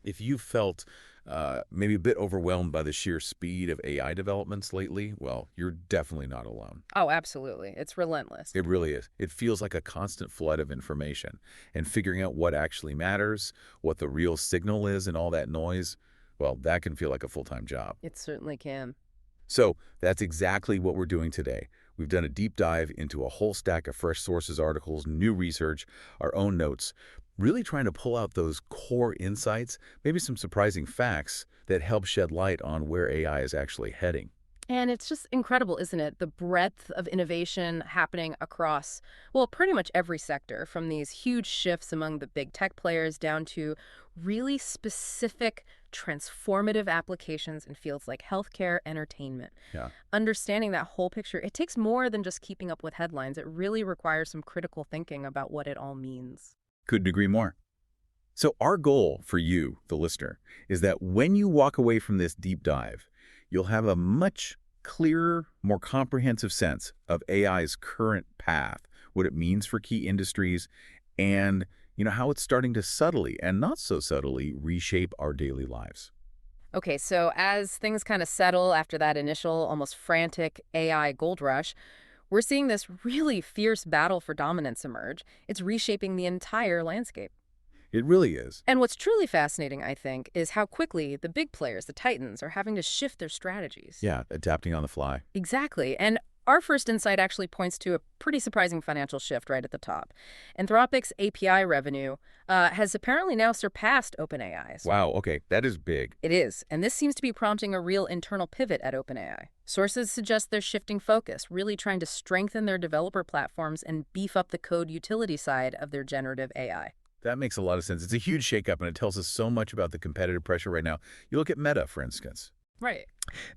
If you felt maybe a bit overwhelmed by the sheer speed of AI developments lately, well, you're definitely not alone. Oh, absolutely. It's relentless. It really is. It feels like a constant flood of information. And figuring out what actually matters, what the real signal is and all that noise, well, that can feel like a full-time job. It certainly can. So that's exactly what we're doing today. We've done a deep dive into a whole stack of fresh sources, articles, new research, our own notes, really trying to pull out those core insights, maybe some surprising facts that help shed light on where AI is actually heading. And it's just incredible, isn't it? The breadth of innovation happening across, well, pretty much every sector, from these huge shifts among the big tech players down to really specific transformative applications in fields like healthcare, entertainment. Yeah. Understanding that whole picture, it takes more than just keeping up with headlines. It really requires some critical thinking about what it all means. Couldn't agree more. So our goal for you, the listener, is that when you walk away from this deep dive, you'll have a much clearer, more comprehensive sense of AI's current path, what it means for key industries, and how it's starting to subtly and not so subtly reshape our daily lives. Okay, so as things kind of settle after that initial, almost frantic AI gold rush, we're seeing this really fierce battle for dominance emerge. It's reshaping the entire landscape. It really is. And what's truly fascinating, I think, is how quickly the big players, the titans, are having to shift their strategies. Yeah, adapting on the fly. Exactly. And our first insight actually points to a pretty surprising financial shift right at the top. Anthropic's API revenue has apparently now surpassed OpenAI's. Wow, okay, that is big. It is, and this seems to be prompting a real internal pivot at OpenAI. Sources suggest they're shifting focus, really trying to strengthen their developer platforms and beef up the code utility side of their generative AI. That makes a lot of sense. It's a huge shakeup, and it tells us so much about the competitive pressure right now. You look at Meta, for instance. Right.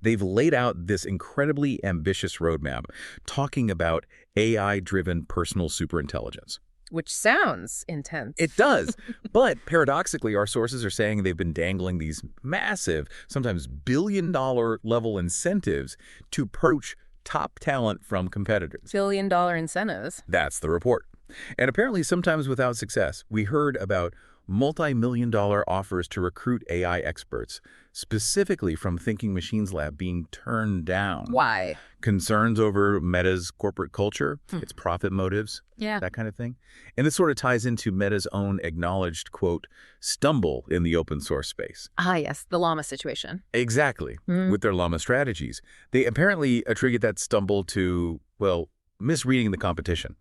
They've laid out this incredibly ambitious roadmap talking about AI-driven personal superintelligence. Which sounds intense. It does. But paradoxically, our sources are saying they've been dangling these massive, sometimes billion-dollar level incentives to poach top talent from competitors. Billion-dollar incentives. That's the report. And apparently sometimes without success. We heard about multi-million-dollar offers to recruit AI experts, specifically from Thinking Machines Lab, being turned down. Why? Concerns over Meta's corporate culture, its profit motives, Yeah. that kind of thing. And this sort of ties into Meta's own acknowledged, quote, stumble in the open source space. Ah, yes, the llama situation. Exactly, with their llama strategies. They apparently attribute that stumble to, well, misreading the competition.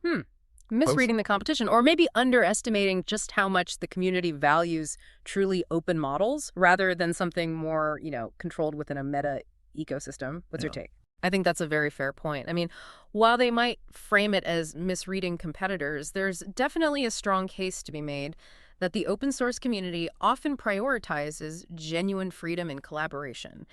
Misreading the competition, or maybe underestimating just how much the community values truly open models rather than something more, controlled within a meta ecosystem. What's your take? I think that's a very fair point. I mean, while they might frame it as misreading competitors, there's definitely a strong case to be made that the open source community often prioritizes genuine freedom and collaboration,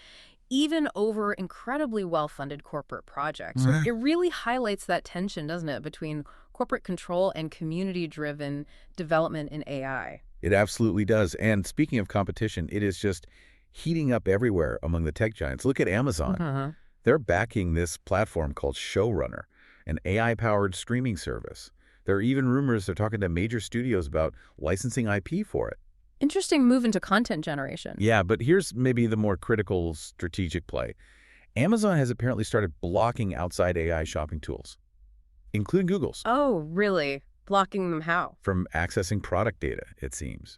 even over incredibly well-funded corporate projects. It really highlights that tension, doesn't it, between corporate control and community-driven development in AI. It absolutely does. And speaking of competition, it is just heating up everywhere among the tech giants. Look at Amazon. They're backing this platform called Showrunner, an AI-powered streaming service. There are even rumors they're talking to major studios about licensing IP for it. Interesting move into content generation. Yeah, but here's maybe the more critical strategic play. Amazon has apparently started blocking outside AI shopping tools, including Google's, Oh, really? Blocking them how? from accessing product data, it seems.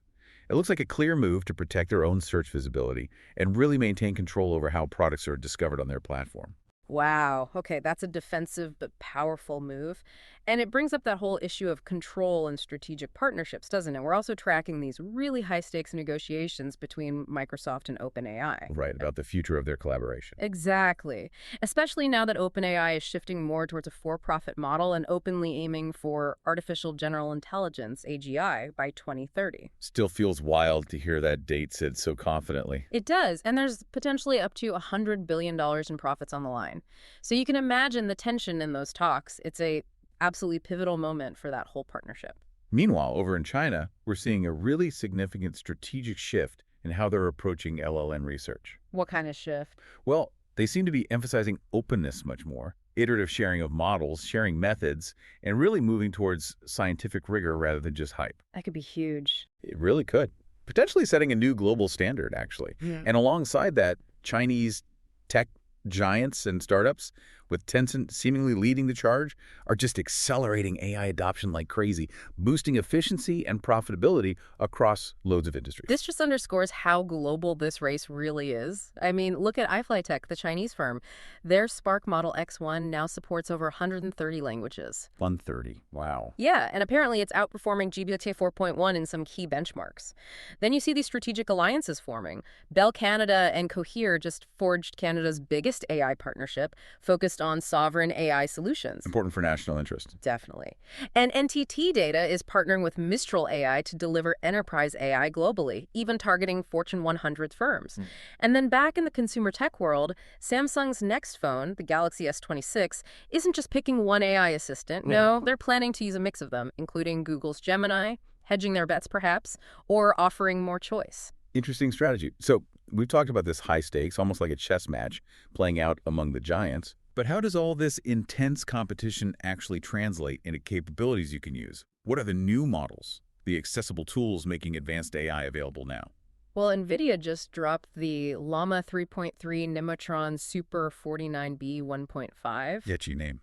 It looks like a clear move to protect their own search visibility and really maintain control over how products are discovered on their platform. Wow. Okay, that's a defensive but powerful move. And it brings up that whole issue of control and strategic partnerships, doesn't it? We're also tracking these really high-stakes negotiations between Microsoft and OpenAI. Right, about the future of their collaboration. Exactly. Especially now that OpenAI is shifting more towards a for-profit model and openly aiming for artificial general intelligence, AGI, by 2030. Still feels wild to hear that date said so confidently. It does, and there's potentially up to $100 billion in profits on the line. So you can imagine the tension in those talks. It's a absolutely pivotal moment for that whole partnership. Meanwhile, over in China, we're seeing a really significant strategic shift in how they're approaching LLM research. What kind of shift? Well, they seem to be emphasizing openness much more, iterative sharing of models, sharing methods, and really moving towards scientific rigor rather than just hype. That could be huge. It really could. potentially setting a new global standard, actually. Yeah. And alongside that, Chinese tech giants and startups, with Tencent seemingly leading the charge, are just accelerating AI adoption like crazy, boosting efficiency and profitability across loads of industries. This just underscores how global this race really is. I mean, look at iFlyTech, the Chinese firm. Their Spark Model X1 now supports over 130 languages. 130. Wow. Yeah, and apparently it's outperforming GPT 4.1 in some key benchmarks. Then you see these strategic alliances forming. Bell Canada and Cohere just forged Canada's biggest AI partnership, focused on sovereign AI solutions. Important for national interest. Definitely. And NTT Data is partnering with Mistral AI to deliver enterprise AI globally, even targeting Fortune 100 firms. And then back in the consumer tech world, Samsung's next phone, the Galaxy S26, isn't just picking one AI assistant. No, they're planning to use a mix of them, including Google's Gemini, hedging their bets perhaps, or offering more choice. Interesting strategy. So we've talked about this high stakes, almost like a chess match, playing out among the giants. But how does all this intense competition actually translate into capabilities you can use? What are the new models, the accessible tools making advanced AI available now? Well, NVIDIA just dropped the Llama 3.3 Nemotron Super 49B 1.5. Yetchy name.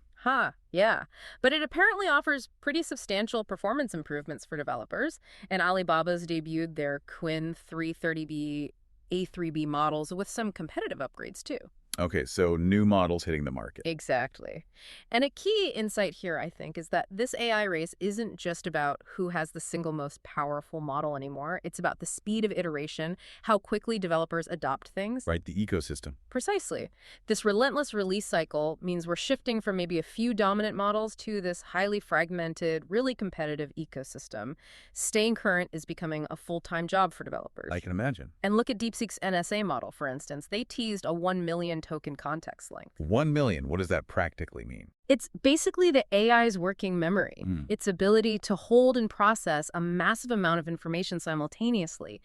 Yeah. But it apparently offers pretty substantial performance improvements for developers, and Alibaba's debuted their Quinn 330B A3B models with some competitive upgrades, too. Okay, so new models hitting the market. Exactly. And a key insight here, I think, is that this AI race isn't just about who has the single most powerful model anymore. It's about the speed of iteration, how quickly developers adopt things. Right, the ecosystem. Precisely. This relentless release cycle means we're shifting from maybe a few dominant models to this highly fragmented, really competitive ecosystem. Staying current is becoming a full-time job for developers. I can imagine. And look at DeepSeek's NSA model, for instance. They teased a 1 million token context length. 1 million, what does that practically mean? It's basically the AI's working memory, its ability to hold and process a massive amount of information simultaneously.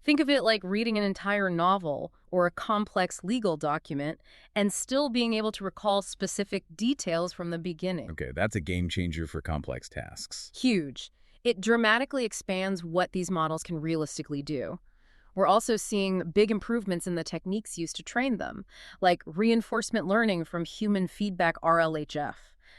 Think of it like reading an entire novel or a complex legal document and still being able to recall specific details from the beginning. Okay, that's a game changer for complex tasks. Huge. It dramatically expands what these models can realistically do. We're also seeing big improvements in the techniques used to train them, like reinforcement learning from human feedback RLHF.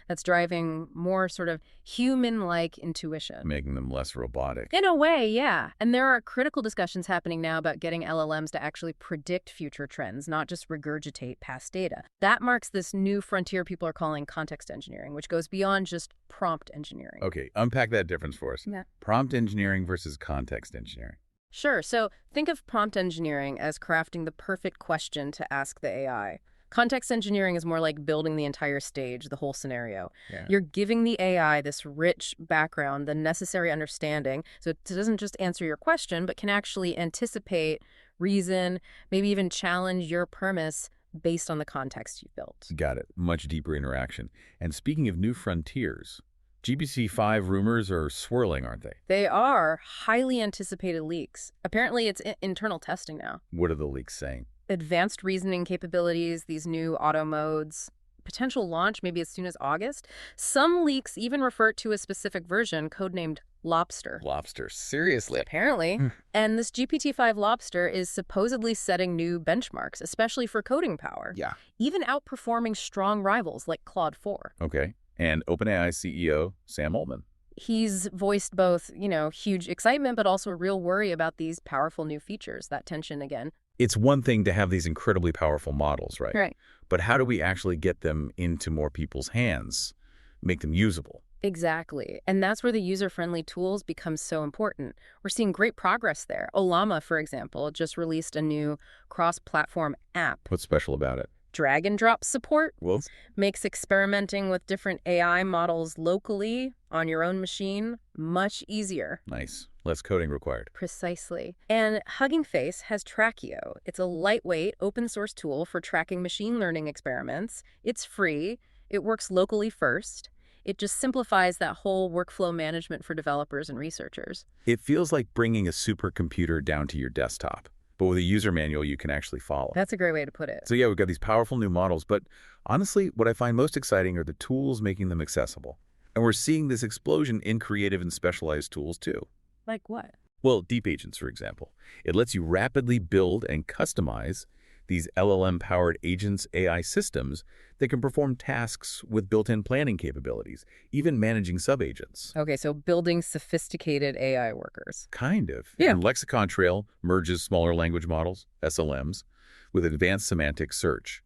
That's driving more sort of human-like intuition. Making them less robotic. In a way, yeah. And there are critical discussions happening now about getting LLMs to actually predict future trends, not just regurgitate past data. That marks this new frontier people are calling context engineering, which goes beyond just prompt engineering. Okay, unpack that difference for us. Yeah. Prompt engineering versus context engineering. Sure. So think of prompt engineering as crafting the perfect question to ask the AI. Context engineering is more like building the entire stage, the whole scenario. Yeah. You're giving the AI this rich background, the necessary understanding, so it doesn't just answer your question, but can actually anticipate, reason, maybe even challenge your premise based on the context you've built. Got it. Much deeper interaction. And speaking of new frontiers, GPT-5 rumors are swirling, aren't they? They are highly anticipated leaks. Apparently, it's internal testing now. What are the leaks saying? Advanced reasoning capabilities, these new auto modes, potential launch maybe as soon as August. Some leaks even refer to a specific version codenamed LoFTR. LoFTR, seriously? Apparently. And this GPT-5 LoFTR is supposedly setting new benchmarks, especially for coding power. Yeah. Even outperforming strong rivals like Claude 4. Okay. And OpenAI CEO Sam Altman. He's voiced both, huge excitement, but also a real worry about these powerful new features, that tension again. It's one thing to have these incredibly powerful models, right? Right. But how do we actually get them into more people's hands, make them usable? Exactly. And that's where the user-friendly tools become so important. We're seeing great progress there. Ollama, for example, just released a new cross-platform app. What's special about it? Drag and drop support Well, makes experimenting with different AI models locally on your own machine much easier. nice. Less coding required. Precisely. And Hugging Face has Trackio. It's a lightweight, open-source tool for tracking machine learning experiments. It's free. It works locally first. It just simplifies that whole workflow management for developers and researchers. It feels like bringing a supercomputer down to your desktop, but with a user manual you can actually follow. That's a great way to put it. So yeah, we've got these powerful new models, but honestly, what I find most exciting are the tools making them accessible. And we're seeing this explosion in creative and specialized tools too. Like what? Well, DeepAgents, for example. It lets you rapidly build and customize these LLM-powered agents AI systems that can perform tasks with built-in planning capabilities, even managing subagents. Okay, so building sophisticated AI workers. Kind of. Yeah. And LexiconTrail merges smaller language models, SLMs, with advanced semantic search.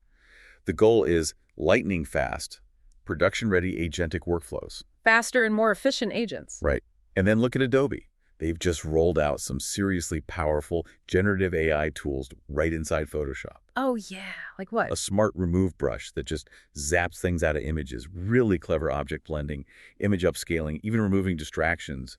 The goal is lightning fast, production-ready agentic workflows. Faster and more efficient agents. Right. And then look at Adobe. They've just rolled out some seriously powerful generative AI tools right inside Photoshop. Oh, yeah. Like what? A smart remove brush that just zaps things out of images, really clever object blending, image upscaling, even removing distractions,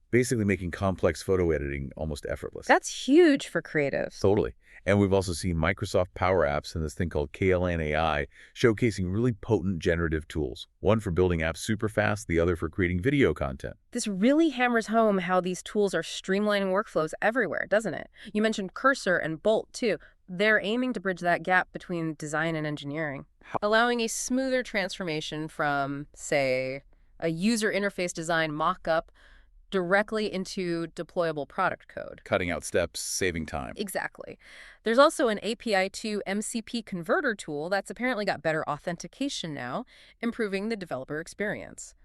basically making complex photo editing almost effortless. That's huge for creatives. Totally. And we've also seen Microsoft Power Apps and this thing called KLN AI showcasing really potent generative tools. One for building apps super fast, the other for creating video content. This really hammers home how these tools are streamlining workflows everywhere, doesn't it? You mentioned Cursor and Bolt, too. They're aiming to bridge that gap between design and engineering, allowing a smoother transformation from, say, a user interface design mock-up directly into deployable product code. Cutting out steps, saving time. Exactly. There's also an API to MCP converter tool that's apparently got better authentication now, improving the developer experience.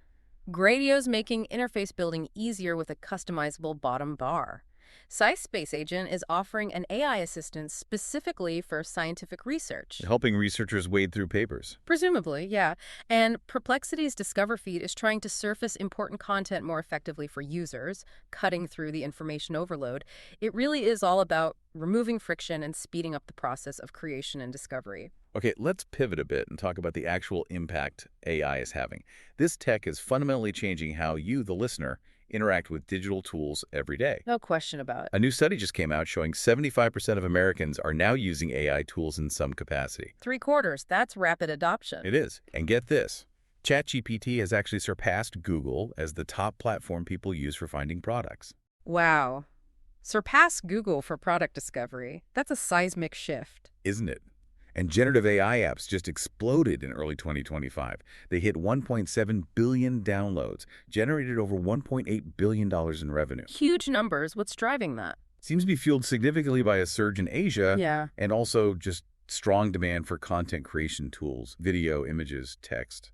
Gradio's making interface building easier with a customizable bottom bar. SciSpace Agent is offering an AI assistant specifically for scientific research. Helping researchers wade through papers. Presumably, yeah. And Perplexity's Discover feed is trying to surface important content more effectively for users, cutting through the information overload. It really is all about removing friction and speeding up the process of creation and discovery. Okay, let's pivot a bit and talk about the actual impact AI is having. This tech is fundamentally changing how you, the listener, interact with digital tools every day. No question about it. A new study just came out showing 75% of Americans are now using AI tools in some capacity. 3/4, that's rapid adoption. It is. And get this. ChatGPT has actually surpassed Google as the top platform people use for finding products. Wow. Surpass Google for product discovery. That's a seismic shift. Isn't it? And generative AI apps just exploded in early 2025. They hit 1.7 billion downloads, generated over $1.8 billion in revenue. Huge numbers. What's driving that? Seems to be fueled significantly by a surge in Asia Yeah. and also just strong demand for content creation tools, video, images, text.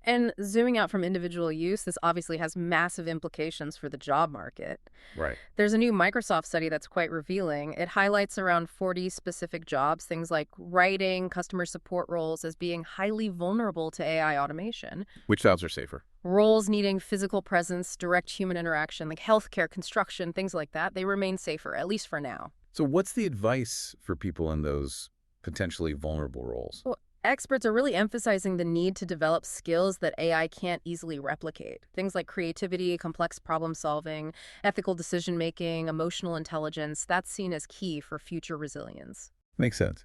And zooming out from individual use, this obviously has massive implications for the job market. Right. There's a new Microsoft study that's quite revealing. It highlights around 40 specific jobs, things like writing, customer support roles, as being highly vulnerable to AI automation. Which jobs are safer? Roles needing physical presence, direct human interaction, like healthcare, construction, things like that, they remain safer, at least for now. So what's the advice for people in those potentially vulnerable roles? Well, experts are really emphasizing the need to develop skills that AI can't easily replicate. Things like creativity, complex problem solving, ethical decision making, emotional intelligence, that's seen as key for future resilience. Makes sense.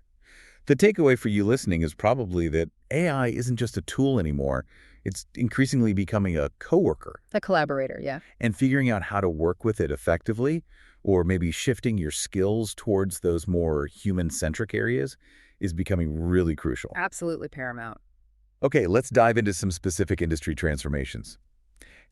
The takeaway for you listening is probably that AI isn't just a tool anymore. It's increasingly becoming a coworker. A collaborator, yeah. And figuring out how to work with it effectively, or maybe shifting your skills towards those more human-centric areas, is becoming really crucial. Absolutely paramount. Okay, let's dive into some specific industry transformations.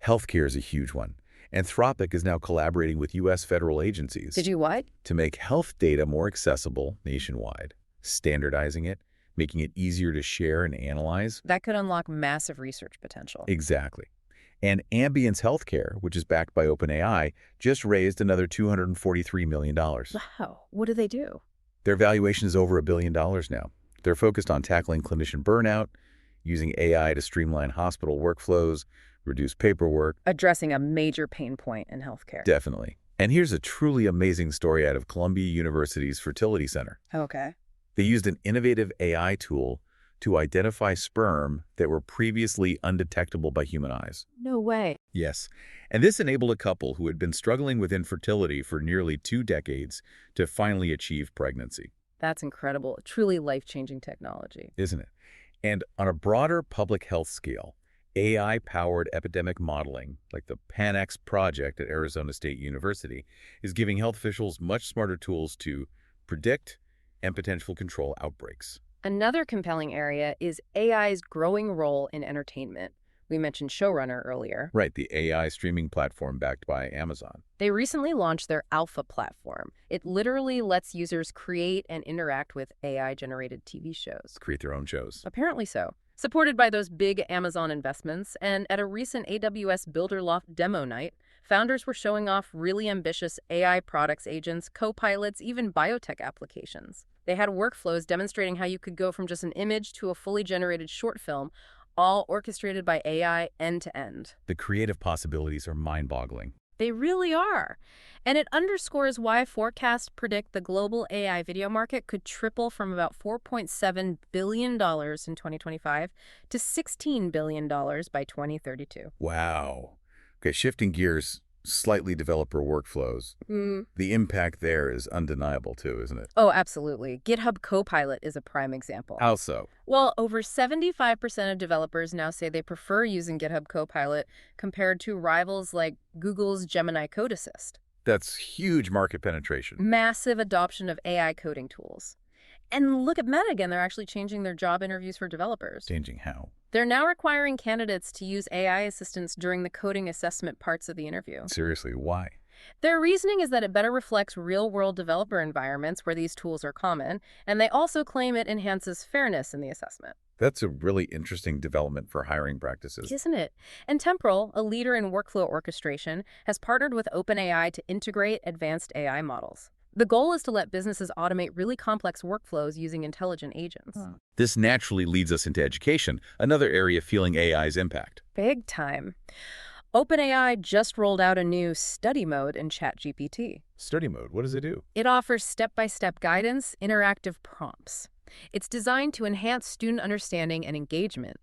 Healthcare is a huge one. Anthropic is now collaborating with U.S. federal agencies Did you what? to make health data more accessible nationwide, standardizing it, making it easier to share and analyze. That could unlock massive research potential. Exactly. And Ambience Healthcare, which is backed by OpenAI, just raised another $243 million. Wow. What do they do? Their valuation is over $1 billion now. They're focused on tackling clinician burnout, using AI to streamline hospital workflows, reduce paperwork. Addressing a major pain point in healthcare. Definitely. And here's a truly amazing story out of Columbia University's Fertility Center. Okay. They used an innovative AI tool to identify sperm that were previously undetectable by human eyes. No way. Yes. And this enabled a couple who had been struggling with infertility for nearly 2 decades to finally achieve pregnancy. That's incredible. Truly life-changing technology. Isn't it? And on a broader public health scale, AI-powered epidemic modeling, like the PanX project at Arizona State University, is giving health officials much smarter tools to predict and potentially control outbreaks. Another compelling area is AI's growing role in entertainment. We mentioned Showrunner earlier. Right, the AI streaming platform backed by Amazon. They recently launched their Alpha platform. It literally lets users create and interact with AI-generated TV shows. Create their own shows. Apparently so. Supported by those big Amazon investments, and at a recent AWS BuilderLoft demo night, founders were showing off really ambitious AI products, agents, co-pilots, even biotech applications. They had workflows demonstrating how you could go from just an image to a fully generated short film, all orchestrated by AI end to end. The creative possibilities are mind-boggling. They really are. And it underscores why forecasts predict the global AI video market could triple from about $4.7 billion in 2025 to $16 billion by 2032. Wow. Okay, shifting gears, slightly developer workflows. The impact there is undeniable too, isn't it? Oh, absolutely. GitHub Copilot is a prime example. How so? Well, over 75% of developers now say they prefer using GitHub Copilot compared to rivals like Google's Gemini Code Assist. That's huge market penetration. Massive adoption of AI coding tools. And look at Meta again. They're actually changing their job interviews for developers. Changing how? They're now requiring candidates to use AI assistants during the coding assessment parts of the interview. Seriously, why? Their reasoning is that it better reflects real-world developer environments where these tools are common, and they also claim it enhances fairness in the assessment. That's a really interesting development for hiring practices. Isn't it? And Temporal, a leader in workflow orchestration, has partnered with OpenAI to integrate advanced AI models. The goal is to let businesses automate really complex workflows using intelligent agents. This naturally leads us into education, another area feeling AI's impact. Big time. OpenAI just rolled out a new study mode in ChatGPT. Study mode, what does it do? It offers step-by-step guidance, interactive prompts. It's designed to enhance student understanding and engagement.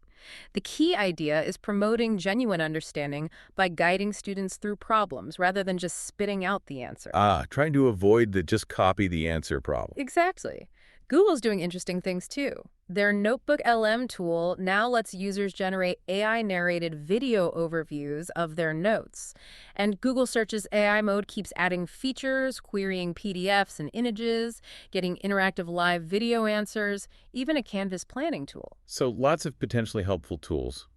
The key idea is promoting genuine understanding by guiding students through problems rather than just spitting out the answer. Trying to avoid the just copy the answer problem. Exactly. Google's doing interesting things too. Their Notebook LM tool now lets users generate AI-narrated video overviews of their notes. And Google Search's AI mode keeps adding features, querying PDFs and images, getting interactive live video answers, even a Canvas planning tool. So lots of potentially helpful tools.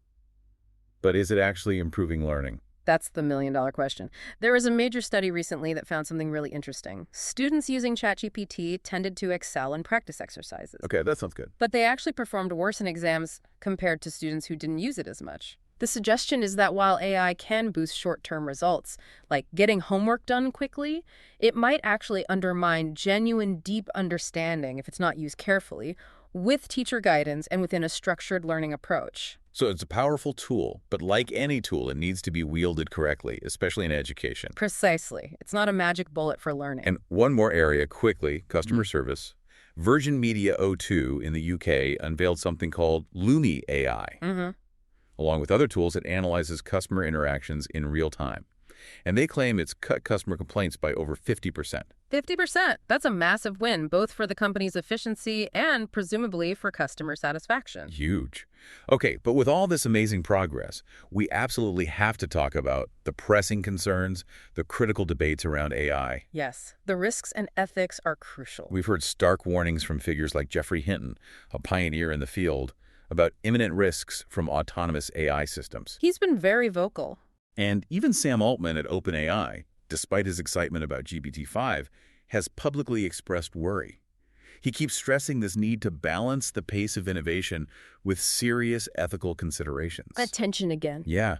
But is it actually improving learning? That's the million-dollar question. There was a major study recently that found something really interesting. Students using ChatGPT tended to excel in practice exercises. Okay, that sounds good. But they actually performed worse in exams compared to students who didn't use it as much. The suggestion is that while AI can boost short-term results, like getting homework done quickly, it might actually undermine genuine, deep understanding if it's not used carefully, with teacher guidance and within a structured learning approach. So it's a powerful tool, but like any tool, it needs to be wielded correctly, especially in education. Precisely. It's not a magic bullet for learning. And one more area, quickly, customer service. Virgin Media O2 in the UK unveiled something called Lumi AI. Along with other tools, it analyzes customer interactions in real time. And they claim it's cut customer complaints by over 50%. 50%. That's a massive win, both for the company's efficiency and presumably for customer satisfaction. Huge. Okay, but with all this amazing progress, we absolutely have to talk about the pressing concerns, the critical debates around AI. Yes, the risks and ethics are crucial. We've heard stark warnings from figures like Geoffrey Hinton, a pioneer in the field, about imminent risks from autonomous AI systems. He's been very vocal. And even Sam Altman at OpenAI, despite his excitement about GPT-5, has publicly expressed worry. He keeps stressing this need to balance the pace of innovation with serious ethical considerations. Attention again. Yeah.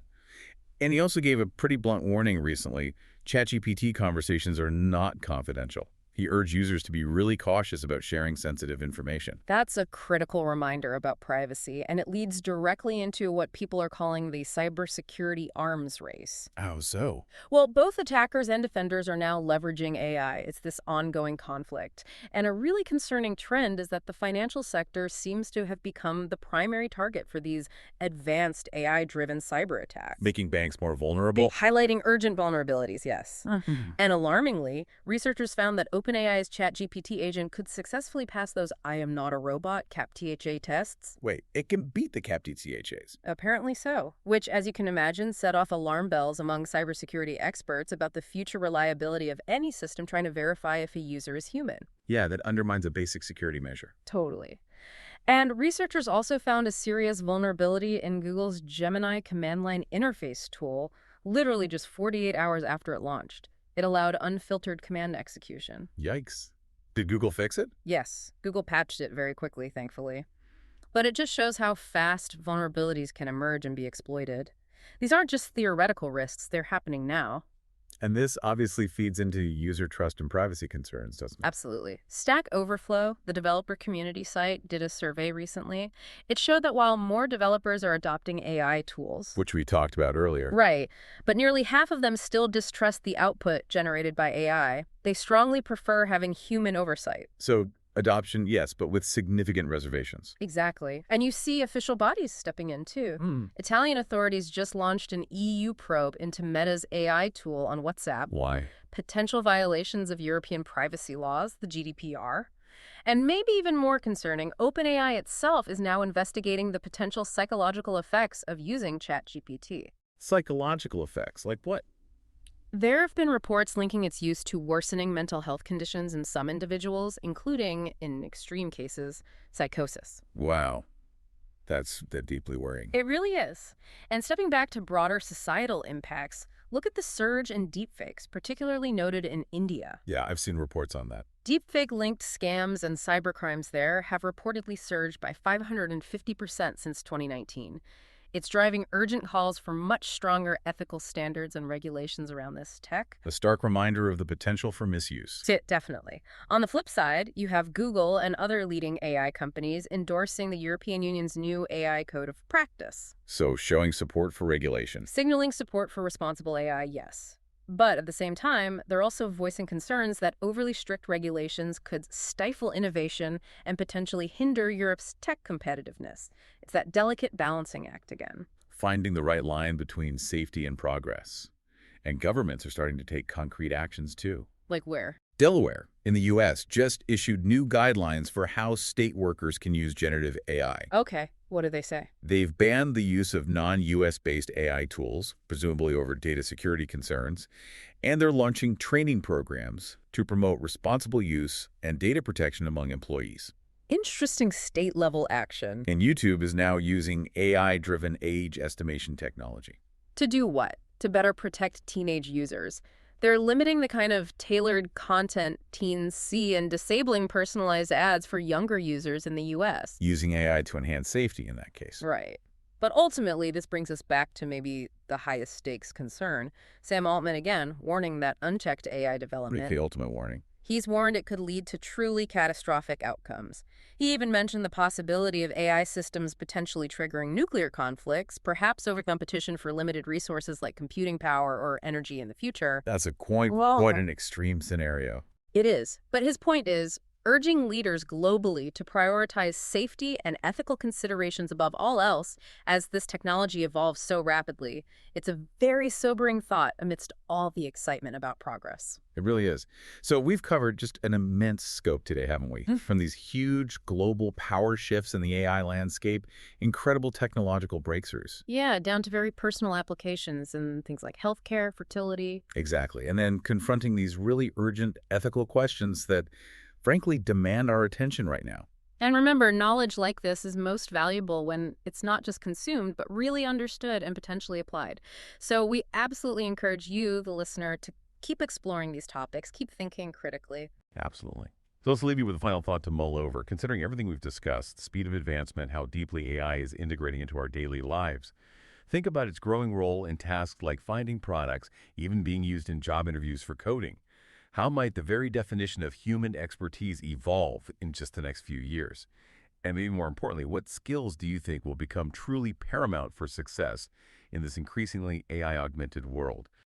And he also gave a pretty blunt warning recently. ChatGPT conversations are not confidential. He urged users to be really cautious about sharing sensitive information. That's a critical reminder about privacy, and it leads directly into what people are calling the cybersecurity arms race. How so? Well, both attackers and defenders are now leveraging AI. It's this ongoing conflict. And a really concerning trend is that the financial sector seems to have become the primary target for these advanced AI-driven cyber attacks. Making banks more vulnerable? Highlighting urgent vulnerabilities, yes. And alarmingly, researchers found that OpenAI's ChatGPT agent could successfully pass those I am not a robot CAP-THA tests. Wait, it can beat the CAP-THAs? Apparently so, which, as you can imagine, set off alarm bells among cybersecurity experts about the future reliability of any system trying to verify if a user is human. Yeah, that undermines a basic security measure. Totally. And researchers also found a serious vulnerability in Google's Gemini command line interface tool, literally just 48 hours after it launched. It allowed unfiltered command execution. Yikes. Did Google fix it? Yes, Google patched it very quickly, thankfully. But it just shows how fast vulnerabilities can emerge and be exploited. These aren't just theoretical risks, they're happening now. And this obviously feeds into user trust and privacy concerns, doesn't it? Absolutely. Stack Overflow, the developer community site, did a survey recently. It showed that while more developers are adopting AI tools, Which we talked about earlier. right, but nearly half of them still distrust the output generated by AI. They strongly prefer having human oversight. So adoption, yes, but with significant reservations. Exactly. And you see official bodies stepping in, too. Italian authorities just launched an EU probe into Meta's AI tool on WhatsApp. Why? Potential violations of European privacy laws, the GDPR. And maybe even more concerning, OpenAI itself is now investigating the potential psychological effects of using ChatGPT. Psychological effects, like what? There have been reports linking its use to worsening mental health conditions in some individuals, including, in extreme cases, psychosis. Wow. That's deeply worrying. It really is. And stepping back to broader societal impacts, look at the surge in deepfakes, particularly noted in India. Yeah, I've seen reports on that. Deepfake-linked scams and cybercrimes there have reportedly surged by 550% since 2019. It's driving urgent calls for much stronger ethical standards and regulations around this tech. A stark reminder of the potential for misuse. Definitely. On the flip side, you have Google and other leading AI companies endorsing the European Union's new AI Code of Practice. So showing support for regulation. Signaling support for responsible AI, yes. But at the same time, they're also voicing concerns that overly strict regulations could stifle innovation and potentially hinder Europe's tech competitiveness. It's that delicate balancing act again. Finding the right line between safety and progress. And governments are starting to take concrete actions too. Like where? Delaware, in the U.S., just issued new guidelines for how state workers can use generative AI. Okay, what do they say? They've banned the use of non-U.S.-based AI tools, presumably over data security concerns, and they're launching training programs to promote responsible use and data protection among employees. Interesting state-level action. And YouTube is now using AI-driven age estimation technology. To do what? To better protect teenage users. They're limiting the kind of tailored content teens see and disabling personalized ads for younger users in the U.S. Using AI to enhance safety in that case. Right. But ultimately, this brings us back to maybe the highest stakes concern. Sam Altman, again, warning that unchecked AI development. The ultimate warning. He's warned it could lead to truly catastrophic outcomes. He even mentioned the possibility of AI systems potentially triggering nuclear conflicts, perhaps over competition for limited resources like computing power or energy in the future. That's quite an extreme scenario. It is. But his point is, urging leaders globally to prioritize safety and ethical considerations above all else as this technology evolves so rapidly. It's a very sobering thought amidst all the excitement about progress. It really is. So we've covered just an immense scope today, haven't we? From these huge global power shifts in the AI landscape, incredible technological breakthroughs. Yeah, down to very personal applications in things like healthcare, fertility. Exactly. And then confronting these really urgent ethical questions that frankly demand our attention right now. And remember, knowledge like this is most valuable when it's not just consumed, but really understood and potentially applied. So we absolutely encourage you, the listener, to keep exploring these topics, keep thinking critically. Absolutely. So let's leave you with a final thought to mull over. Considering everything we've discussed, the speed of advancement, how deeply AI is integrating into our daily lives, think about its growing role in tasks like finding products, even being used in job interviews for coding. How might the very definition of human expertise evolve in just the next few years? And maybe more importantly, what skills do you think will become truly paramount for success in this increasingly AI-augmented world?